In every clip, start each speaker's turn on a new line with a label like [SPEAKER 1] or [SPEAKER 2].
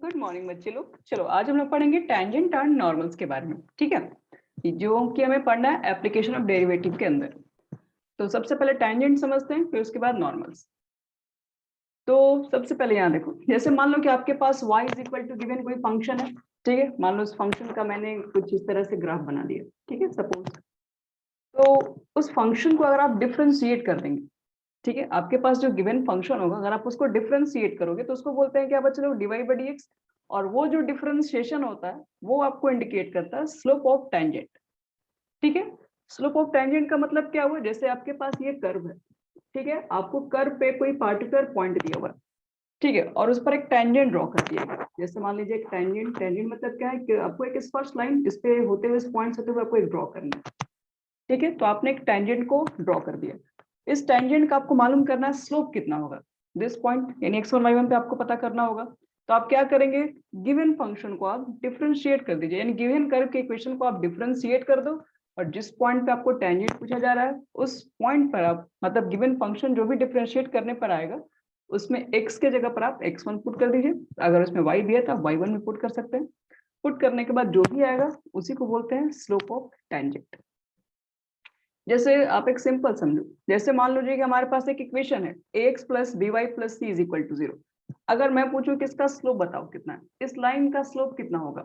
[SPEAKER 1] Good morning बच्चे लोग। चलो आज हम लोग पढ़ेंगे टेंजेंट एंड नॉर्मल्स के बारे में। ठीक है, जो कि हमें पढ़ना है एप्लीकेशन ऑफ डेरिवेटिव के अंदर। तो सबसे पहले टेंजेंट समझते हैं, फिर उसके बाद नॉर्मल्स। तो सबसे पहले यहाँ देखो, जैसे मान लो कि आपके पास y is equal to given कोई फंक्शन है। ठीक है, मान लो इस फंक्शन का मैंने कुछ इस तरह से ग्राफ बना दिया। ठीक है, सपोज तो उस फंक्शन को अगर आप डिफ्रेंशिएट कर देंगे, ठीक है, आपके पास जो गिवन फंक्शन होगा अगर आप उसको डिफरेंशिएट करोगे तो उसको बोलते हैं क्या बच्चे लोग, d y by d x. और वो जो डिफरेंशिएशन होता है वो आपको इंडिकेट करता है स्लोप ऑफ टेंजेंट। ठीक है, स्लोप ऑफ टेंजेंट का मतलब क्या हुआ, जैसे आपके पास ये कर्व है। ठीक है, आपको कर्व पे कोई पार्टिकुलर पॉइंट दिया हुआ है। ठीक है, और उस पर एक टेंजेंट ड्रॉ कर दिया गया। जैसे मान लीजिए एक टेंजेंट, टेंजेंट मतलब क्या है कि आपको एक स्पर्श लाइन इस पे होते हुए, इस पॉइंट से होते हुए आपको एक ड्रॉ करना है। ठीक है, तो आपने एक टेंजेंट को ड्रॉ कर दिया। इस टेंजेंट का आपको मालूम करना है स्लोप कितना होगा, दिस पॉइंट यानी x1 y1 पे आपको पता करना होगा। तो आप क्या करेंगे, गिवन फंक्शन को आप डिफरेंशिएट कर दीजिए, यानी गिवन कर्व के इक्वेशन को आप डिफरेंशिएट कर दो। और जिस पॉइंट पे आपको टेंजेंट पूछा जा रहा है उस पॉइंट पर आप मतलब गिवन फंक्शन जो भी डिफरेंशिएट करने पर आएगा उसमें x के जगह पर आप x1 पुट कर दीजिए। अगर उसमें y दिया तो आप y1 में पुट कर सकते हैं। पुट करने के बाद जो भी आएगा उसी को बोलते हैं स्लोप ऑफ टेंजेंट। जैसे आप एक सिंपल समझो, जैसे मान लीजिए कि हमारे पास एक इक्वेशन है ax plus b y plus c is equal to 0। अगर मैं पूछूं कि इसका स्लोप बताओ कितना है, इस लाइन का स्लोप कितना होगा,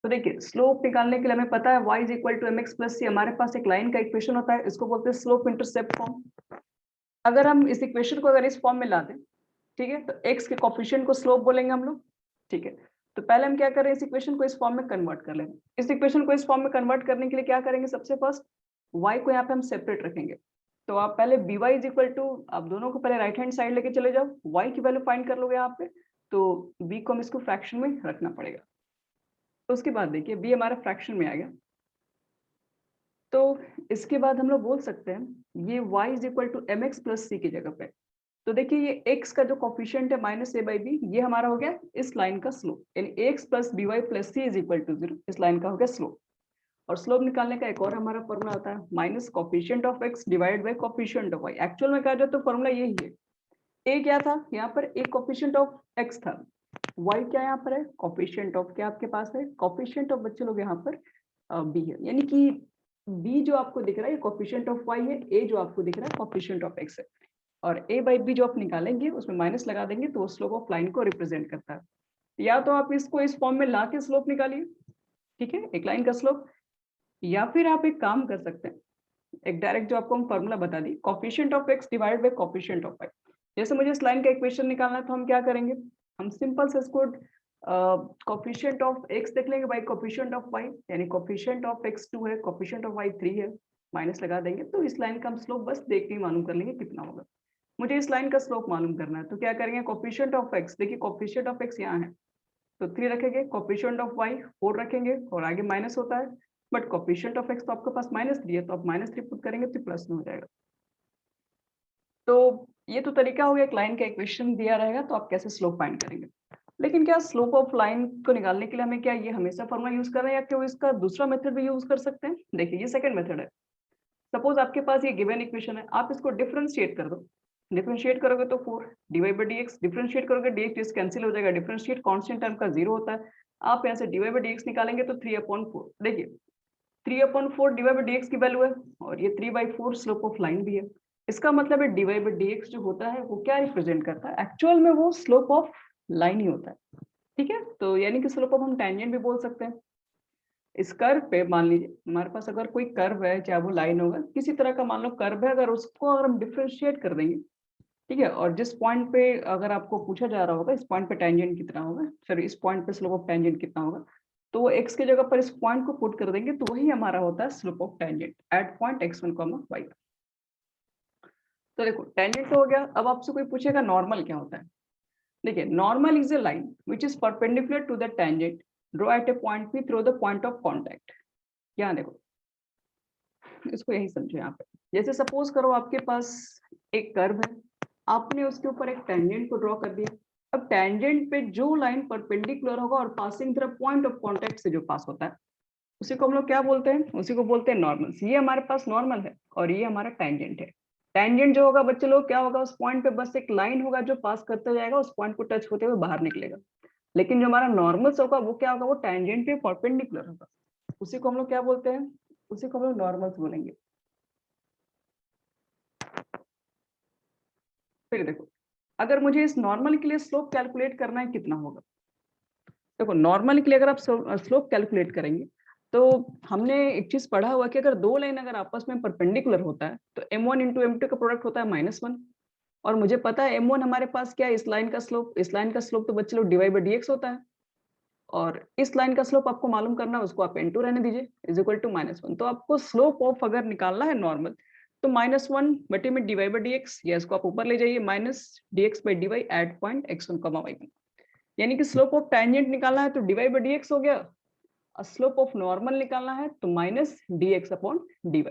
[SPEAKER 1] तो देखिए स्लोप निकालने के लिए हमें पता है y is equal to m x plus c. हमारे पास एक लाइन का इक्वेशन होता है, इसको बोलते हैं स्लोप इंटरसेप्ट फॉर्म। अगर हम इस इक्वेशन को अगर इस फॉर्म में ला दें, ठीक है, तो x के कोफिशिएंट को स्लोप बोलेंगे हम लोग। ठीक है, तो पहले हम क्या करें, इस इक्वेशन को इस फॉर्म में कन्वर्ट कर लेंगे। इस इक्वेशन को इस फॉर्म में कन्वर्ट करने के लिए क्या करेंगे, सबसे फर्स्ट y को यहाँ पे हम सेपरेट रखेंगे। तो आप पहले b y is equal to, आप दोनों को पहले राइट हैंड साइड लेके चले जाओ, y की वैल्यू फाइंड कर लोगे यहाँ पे। तो b को हम इसको फ्रैक्शन में रखना पड़ेगा। तो उसके बाद देखिए b हमारा फ्रैक्शन में आ गया। तो इसके बाद हम लोग बोल सकते हैं ये y is equal to m x plus c की जगह पे। तो देखिए ये x का जो कोफिशिएंट है माइनस ए बाई बी, ये हमारा हो गया इस लाइन का स्लोप, यानी x plus b y plus c is equal to 0, इस लाइन का हो गया स्लोप। और स्लोप निकालने का एक और हमारा फॉर्मूला आता है minus coefficient of x divide by coefficient of y। Actual में कहा जाए तो फॉर्मूला यही है। a क्या था यहाँ पर, a कोफिशिएंट ऑफ x था, y क्या यहाँ पर है, कोफिशिएंट ऑफ क्या आपके पास है, कोफिशिएंट ऑफ बच्चे लोग यहाँ पर b है। यानी कि b जो आपको दिख रहा है कोफिशिएंट ऑफ y है, a जो आपको दिख रहा है कोफिशिएंट ऑफ x है। और a बाई बी जो आप निकालेंगे उसमें माइनस लगा देंगे तो वो स्लोप ऑफ लाइन को रिप्रेजेंट करता है। या तो आप इसको इस फॉर्म में ला के स्लोप निकालिए, ठीक है, एक लाइन का स्लोप। या फिर आप एक काम कर सकते हैं, एक डायरेक्ट जो आपको हम फॉर्मूला बता दी, coefficient of x divide by coefficient of y। जैसे मुझे इस लाइन का इक्वेशन निकालना है तो हम क्या करेंगे, हम सिंपल से इसको कोफिशिएंट ऑफ x देख लेंगे बाय कोफिशिएंट ऑफ y, यानी कोफिशिएंट ऑफ x 2 है, कोफिशिएंट ऑफ y 3 है, माइनस लगा देंगे तो इस लाइन का हम स्लोप बस देख के ही मालूम कर लेंगे कितना होगा। मुझे इस लाइन का स्लोप मालूम करना है तो क्या करेंगे, कोफिशिएंट ऑफ x, देखिए कोफिशिएंट ऑफ x यहाँ है तो 3 रखेंगे, कोफिशिएंट ऑफ y 4 रखेंगे और आगे माइनस होता है, बट कोफिशिएंट ऑफ x तो आपके पास -3 है तो आप -3 पुट करेंगे तो प्लस में हो जाएगा। तो ये तो तरीका हो गया, एक लाइन का इक्वेशन दिया रहेगा तो आप कैसे स्लोप फाइंड करेंगे। लेकिन क्या स्लोप ऑफ लाइन को निकालने के लिए हमें क्या ये हमेशा फॉर्मूला यूज कर रहे हैं या क्या इसका दूसरा मेथड भी यूज कर सकते हैं। देखिए ये सेकंड मेथड है। सपोज आपके पास ये गिवन इक्वेशन है, आप इसको डिफरेंशिएट कर दो। डिफरेंशिएट करोगे तो 4 d y by d x, differentiate करोगे डी एक्स कैंसिल हो जाएगा, डिफरेंशिएट कांस्टेंट टर्म का 0 होता है। आप यहाँ से d y by d x निकालेंगे तो 3/4। देखिए 3/4 d y by d x की वैल्यू है और ये 3/4 स्लोप ऑफ लाइन भी है। इसका मतलब है d y by d x जो होता है वो क्या रिप्रेजेंट करता है, एक्चुअल में वो स्लोप ऑफ लाइन ही होता है। ठीक है, तो यानी कि स्लोप ऑफ हम टेंजेंट भी बोल सकते हैं। इस कर्व पे मान लीजिए हमारे पास अगर कोई कर्व है, चाहे वो लाइन होगा किसी तरह का, मान लो कर्व है, अगर उसको अगर हम डिफरेंशिएट कर देंगे, ठीक है, और जिस पॉइंट पे अगर आपको पूछा जा रहा होगा इस पॉइंट पे टेंजेंट कितना होगा, सॉरी इस पॉइंट पे स्लोप ऑफ टेंजेंट कितना होगा, तो वो x की जगह पर इस पॉइंट को पुट कर देंगे तो वही हमारा होता है slope of tangent eight point x1, y। तो देखो टेंजेंट तो हो गया, अब आपसे कोई पूछेगा नॉर्मल क्या होता है। देखिए normal is a line which is perpendicular to the tangent draw at a point p through the point of contact. यहाँ देखो इसको यही समझो, यहाँ पे जैसे सपोज करो आपके पास एक कर्व है, आपने उसके ऊपर एक टेंजेंट को ड्रॉ कर दिया। अब टेंजेंट पे जो लाइन परपेंडिकुलर होगा और passing through point of contact से जो पास होता है उसी को हम लोग क्या बोलते हैं, उसी को बोलते हैं नॉर्मल। ये हमारे पास नॉर्मल है और ये हमारा टेंजेंट है। टेंजेंट जो होगा बच्चे लोग क्या होगा, उस पॉइंट पे बस एक लाइन होगा जो पास करते जाएगा, उस पॉइंट को टच होते हुए बाहर निकलेगा। लेकिन जो हमारा नॉर्मल्स होगा वो क्या होगा, वो टेंजेंट पे परपेंडिकुलर होगा, उसी को हम लोग क्या बोलते हैं, उसी को हम लोग नॉर्मल्स बोलेंगे। फिर देखो, अगर मुझे इस नॉर्मल के लिए स्लोप कैलकुलेट करना है कितना होगा, देखो नॉर्मल के लिए अगर आप स्लोप कैलकुलेट करेंगे तो हमने एक चीज पढ़ा हुआ कि अगर दो लाइन अगर आपस में परपेंडिकुलर होता है तो m1 इंटू m2 का प्रोडक्ट होता है -1, और मुझे पता है m1 हमारे पास क्या है, इस लाइन का स्लोप, इस लाइन का स्लोप तो बच्चे लोग dy बाई dx होता है, और इस लाइन का स्लोप आपको मालूम करना है, उसको आप n2 रहने दीजिए, इज इक्वल टू -1। तो आपको स्लोप ऑफ अगर निकालना है नॉर्मल तो -1 बटे में dy बाई dx, या इसको आप ऊपर ले जाइए minus dx by dy at point x1 y1, यानी कि स्लोप ऑफ टेंजेंट निकालना है तो dy बाई dx हो गया, और स्लोप ऑफ नॉर्मल निकालना है तो माइनस dx अपॉन dy।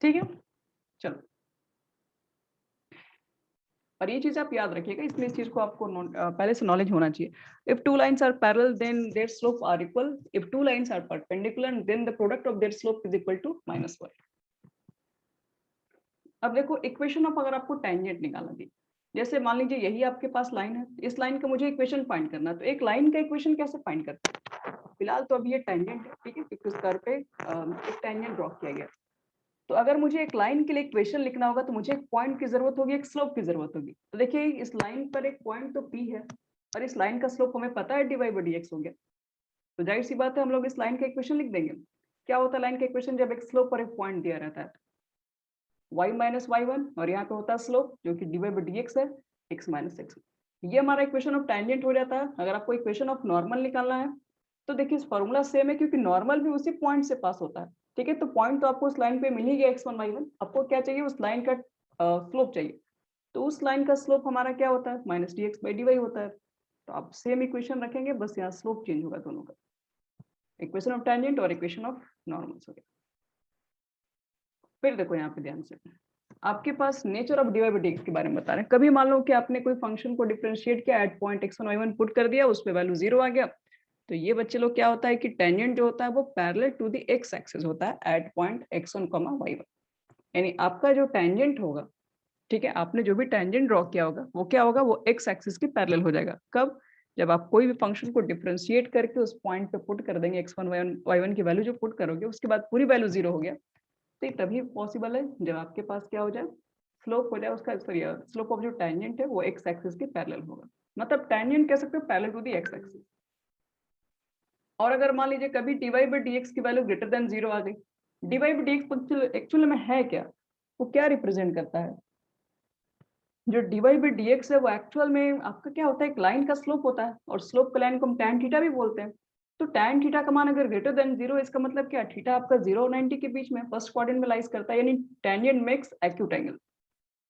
[SPEAKER 1] ठीक है, चलो, और ये चीज आप याद रखिएगा, इसलिए इस चीज को आपको पहले से नॉलेज होना चाहिए। If two lines are parallel then their slope are equal, if two lines are perpendicular then the product of their slope is equal to -1। अब देखो इक्वेशन ऑफ अगर आपको टेंजेंट निकालना थी, जैसे मान लीजिए यही आपके पास लाइन है, इस लाइन का मुझे इक्वेशन फाइंड करना है, तो एक लाइन का इक्वेशन कैसे फाइंड करते हैं, फिलहाल तो अभी ये टेंजेंट है, ठीक है, क्योंकि उस कर्व पे एक टेंजेंट ड्रॉ किया गया। तो अगर मुझे एक लाइन के लिए इक्वेशन लिखना होगा तो मुझे एक पॉइंट की जरूरत होगी, एक स्लोप की जरूरत होगी। तो देखिए इस लाइन पर एक पॉइंट तो P है, और इस लाइन का स्लोप हमें पता है dy बाई dx हो गया, तो जाहिर सी बात है हम लोग इस लाइन का इक्वेशन लिख देंगे। क्या होता है लाइन का इक्वेशन, जब एक स्लोप और एक पॉइंट दिया रहता है, y माइनस y1, और यहाँ पे होता है स्लोप जो कि dy बाई dx है, x माइनस x। ये हमारा इक्वेशन ऑफ टेंजेंट हो जाता है। अगर आपको इक्वेशन ऑफ नॉर्मल निकालना है तो देखिए फॉर्मूला सेम है, क्योंकि नॉर्मल भी उसी पॉइंट से पास होता है, ठीक है। तो पॉइंट तो आपको उस लाइन पे मिल ही गया x1 y1, आपको क्या चाहिए, उस लाइन का स्लोप चाहिए, तो उस लाइन का स्लोप हमारा क्या होता है, माइनस dx बाई dy होता है। तो आप सेम इक्वेशन रखेंगे, बस यहाँ स्लोप चेंज होगा दोनों का, इक्वेशन ऑफ टेंजेंट और इक्वेशन ऑफ नॉर्मल्स हो गया। फिर देखो यहाँ पे ध्यान से, आपके पास nature of dy by dx के बारे में बता रहे हैं। कभी मान लो कि आपने कोई फंक्शन को डिफरेंशिएट किया, eight point x1 y1 put कर दिया, उस पे वैल्यू 0 आ गया, तो ये बच्चे लोग क्या होता है कि टेंजेंट जो होता है वो parallel to the x axis होता है एट पॉइंट x1 y1, यानी आपका जो टेंजेंट होगा, ठीक है, आपने जो भी टेंजेंट ड्रॉ किया होगा वो क्या होगा, वो x एक्सिस के पैरेलल हो जाएगा। कब, जब आप कोई भी फंक्शन को डिफरेंशिएट करके उस पॉइंट पे पुट कर देंगे, x1 y1 की वैल्यू जो पुट करोगे उसके बाद पूरी वैल्यू 0 हो गया, तो ये तभी पॉसिबल है जब आपके पास क्या हो जाए, स्लोप हो जाए उसका, सॉरी स्लोप ऑफ जो टेंजेंट है वो x एक्सिस के पैरेलल होगा, मतलब टेंजेंट कह सकते हो parallel to the x axis. और अगर मान लीजिए कभी dy बाई dx की वैल्यू ग्रेटर देन 0 आ गई, dy बाई dx एक्चुअल में है क्या, वो क्या रिप्रेजेंट करता है, जो dy बाई dx है वो एक्चुअल में आपका क्या होता है, एक लाइन का स्लोप होता है, और स्लोप का लाइन को हम tan थीटा भी बोलते हैं। तो tan थीटा का मान अगर ग्रेटर देन 0, इसका मतलब क्या, थीटा आपका 0 और 90 के बीच में फर्स्ट क्वाड्रेंट में लाइज करता है, यानी टेंजेंट मेक्स एक्यूट एंगल,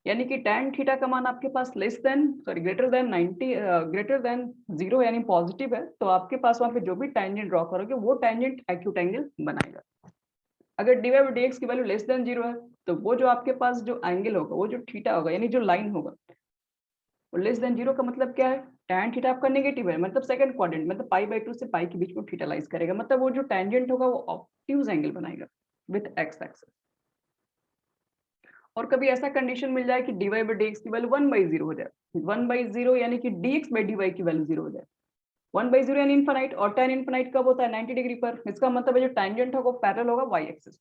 [SPEAKER 1] यानी कि tan थीटा का मान आपके पास less than, sorry greater than 90, greater than 0 यानी पॉजिटिव है, तो आपके पास वहां पे जो भी टेंजेंट ड्रॉ करोगे वो टेंजेंट एक्यूट एंगल बनाएगा। अगर dy बाई dx की वैल्यू लेस देन 0 है, तो वो जो आपके पास जो एंगल होगा, वो जो थीटा होगा, यानी जो लाइन होगा, और लेस देन 0 का मतलब क्या है, tan थीटा आपका नेगेटिव है, मतलब सेकंड क्वाड्रेंट, मतलब पाई बाई 2 से पाई के बीच में थीटा लाइज करेगा, मतलब वो जो टेंजेंट होगा वो ऑब्ट्यूज एंगल बनाएगा विद x एक्सिस। और कभी ऐसा कंडीशन मिल जाए कि dy बाई dx की वैल्यू 1 बाई 0 हो जाए, 1 बाई 0 यानी कि dx बाई dy की वैल्यू 0 हो जाए, 1 बाई 0 यानी इनफाइनाइट, और tan इनफाइनाइट कब होता है, 90 डिग्री पर, इसका मतलब है जो टेंजेंट होगा वो पैरेलल होगा y एक्सिस।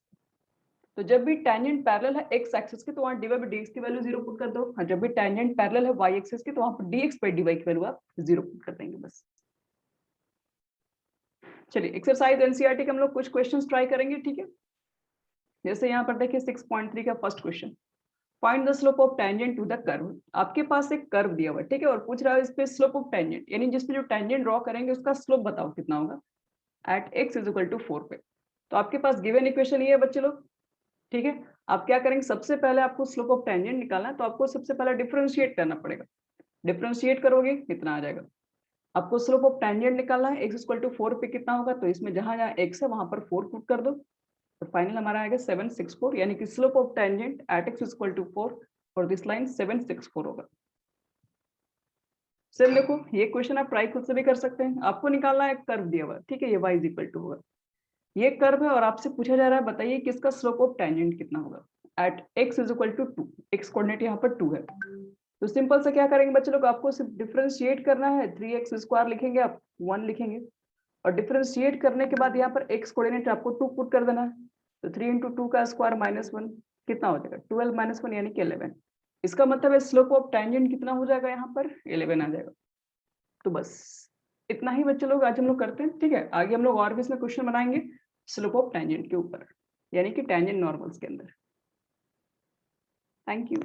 [SPEAKER 1] तो जब भी टेंजेंट पैरेलल है x एक्सिस के तो वहां dy बाई dx की वैल्यू 0 पुट कर दो, और जब भी टेंजेंट पैरेलल है y एक्सिस के तो वहां पर dx बाई dy की वैल्यू आप 0 पुट कर देंगे बस। चलिए एक्सरसाइज एनसीईआरटी के हम लोग कुछ क्वेश्चंस ट्राई करेंगे, ठीक है। जैसे यहाँ पर देखिए 6.3 का first question, find the slope of tangent to the curve. आपके पास एक कर्व दिया हुआ है, ठीक है, और पूछ रहा है इस पे स्लोप ऑफ टेंजेंट, यानी जिस पे जो टेंजेंट ड्रॉ करेंगे उसका स्लोप बताओ कितना होगा at x is equal to 4 पे। तो आपके पास गिवन इक्वेशन ये है बच्चे लोग, ठीक है। आप क्या करेंगे, सबसे पहले आपको स्लोप ऑफ टेंजेंट निकालना है, तो आपको सबसे पहले डिफरेंशिएट करना पड़ेगा, डिफरेंशिएट करोगे कितना आ जाएगा, आपको स्लोप ऑफ टेंजेंट निकालना है, x इक्वल टू 4 पे कितना होगा, तो इसमें जहां जहां x है वहां पर 4 पुट कर दो, तो फाइनल हमारा आएगा 764, यानी कि slope of tangent at x equal to 4 और दिस लाइन 764 होगा। सर देखो ये क्वेश्चन आप ट्राई खुद से भी कर सकते हैं, आपको निकालना है कर्व दिया हुआ, ठीक है, ये y इज इक्वल टू होगा, ये कर्व है और आपसे पूछा जा रहा है बताइए किसका स्लोप ऑफ टेंजेंट कितना होगा at x is equal to 2, x coordinate यहाँ पर 2 है, तो सिंपल से क्या करेंगे बच्चे लोग, आपको सिर्फ डिफरेंशिएट करना है, 3x स्क्वायर लिखेंगे आप, 1 लिखेंगे, और डिफरेंशिएट करने के बाद यहाँ पर x कोऑर्डिनेट आपको 2 पुट कर देना है। तो 3 इंटू 2 का स्क्वायर -1 कितना हो जाएगा, 12 - 1 यानी कि 11। इसका मतलब है स्लोप ऑफ टेंजेंट कितना हो जाएगा, यहाँ पर 11 आ जाएगा। तो बस इतना ही बच्चे लोग आज हम लोग करते हैं, ठीक है। आगे हम लोग और भी इसमें क्वेश्चन बनाएंगे स्लोप ऑफ टेंजेंट के ऊपर, यानी कि टेंजेंट नॉर्मल्स के अंदर। Thank you.